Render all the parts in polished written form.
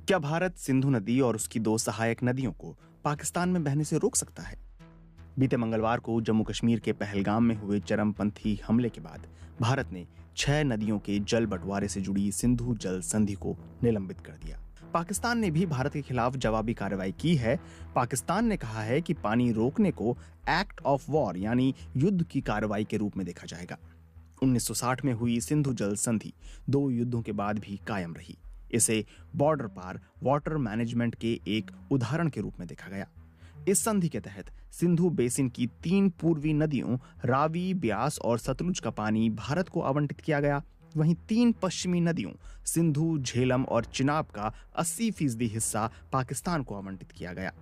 क्या भारत सिंधु नदी और उसकी दो सहायक नदियों को पाकिस्तान में बहने से रोक सकता है? बीते मंगलवार को जम्मू कश्मीर के पहलगाम में हुए चरमपंथी हमले के बाद भारत ने 6 नदियों के जल बंटवारे से जुड़ी सिंधु जल संधि को निलंबित कर दिया। पाकिस्तान ने भी भारत के खिलाफ जवाबी कार्रवाई की है। पाकिस्तान ने कहा है कि पानी रोकने को एक्ट ऑफ वॉर यानी युद्ध की कार्रवाई के रूप में देखा जाएगा। 1960 में हुई सिंधु जल संधि 2 युद्धों के बाद भी कायम रही। इसे बॉर्डर पार वाटर मैनेजमेंट के एक उदाहरण के रूप में देखा गया। इस संधि के तहत सिंधु बेसिन की 3 पूर्वी नदियों रावी, ब्यास और सतलुज का पानी भारत को आवंटित किया गया। वहीं 3 पश्चिमी नदियों सिंधु, झेलम और चिनाब का 80% हिस्सा पाकिस्तान को आवंटित किया गया।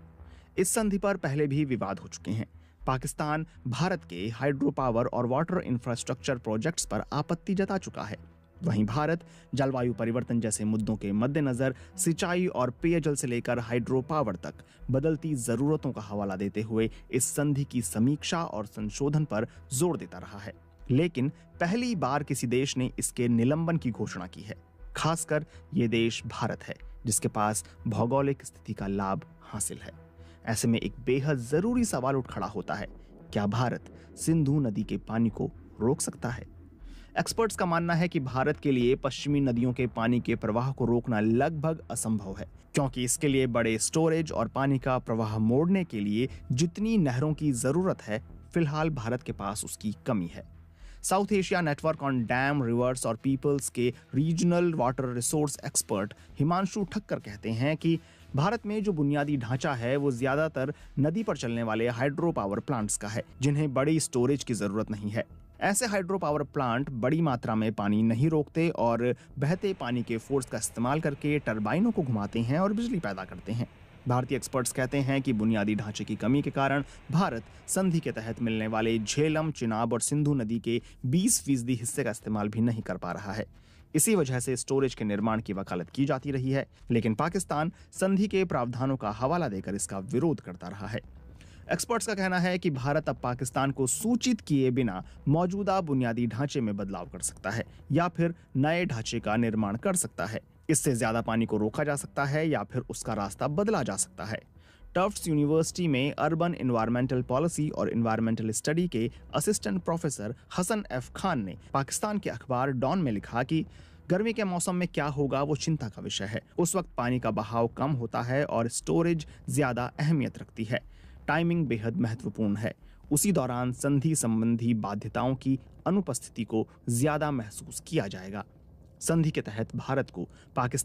इस संधि पर पहले भी विवाद हो चुके हैं। पाकिस्तान भारत के हाइड्रो पावर और वाटर इंफ्रास्ट्रक्चर प्रोजेक्ट्स पर आपत्ति जता चुका है। वहीं भारत जलवायु परिवर्तन जैसे मुद्दों के मद्देनजर सिंचाई और पेयजल से लेकर हाइड्रो पावर तक बदलती जरूरतों का हवाला देते हुए इस संधि की समीक्षा और संशोधन पर जोर देता रहा है। लेकिन पहली बार किसी देश ने इसके निलंबन की घोषणा की है। खासकर ये देश भारत है, जिसके पास भौगोलिक स्थिति का लाभ हासिल है। ऐसे में एक बेहद जरूरी सवाल उठ खड़ा होता है, क्या भारत सिंधु नदी के पानी को रोक सकता है? एक्सपर्ट्स का मानना है कि भारत के लिए पश्चिमी नदियों के पानी के प्रवाह को रोकना लगभग असंभव है, क्योंकि इसके लिए बड़े स्टोरेज और पानी का प्रवाह मोड़ने के लिए जितनी नहरों की जरूरत है, फिलहाल भारत के पास उसकी कमी है। South Asia network on dam, reverse और पीपल्स के regional water resource expert Himanshu Thakkar कहते हैं कि भारत में जो बुनियादी ढांचा है वो ज्यादातर नदी पर चलने वाले हाइड्रो पावर प्लांट्स का है, जिन्हें बड़ी स्टोरेज की जरूरत नहीं है। ऐसे हाइड्रो पावर प्लांट बड़ी मात्रा में पानी नहीं रोकते और बहते पानी के फोर्स का इस्तेमाल करके टरबाइनों को घुमाते हैं और बिजली पैदा करते हैं। भारतीय एक्सपर्ट्स कहते हैं कि बुनियादी ढांचे की कमी के कारण भारत संधि के तहत मिलने वाले झेलम, चिनाब और सिंधु नदी के 20% हिस्से का इस्तेमाल भी नहीं कर पा रहा है। इसी वजह से स्टोरेज के निर्माण की वकालत की जाती रही है, लेकिन पाकिस्तान संधि के प्रावधानों का हवाला देकर इसका विरोध करता रहा है। एक्सपर्ट्स का कहना है कि भारत अब पाकिस्तान को सूचित किए बिना मौजूदा बुनियादी ढांचे में बदलाव कर सकता है या फिर नए ढांचे का निर्माण कर सकता है। इससे ज्यादा पानी को रोका जा सकता है या फिर उसका रास्ता बदला जा सकता है। टफ्ट्स यूनिवर्सिटी में अर्बन एनवायरमेंटल पॉलिसी और एनवायरमेंटल स्टडी के assistant professor Hasan F Khan ने पाकिस्तान के अखबार डॉन में लिखा कि गर्मी के मौसम में क्या होगा वो चिंता का विषय है। उस वक्त पानी का बहाव कम होता है और स्टोरेज ज्यादा अहमियत रखती है। टाइमिंग बेहद महत्वपूर्ण है। उसी दौरान संधि संबंधी बाध्यताओं की अनुपस्थिति को ज्यादा महसूस किया जाएगा। संधि के तहत भारत को पाकिस्तान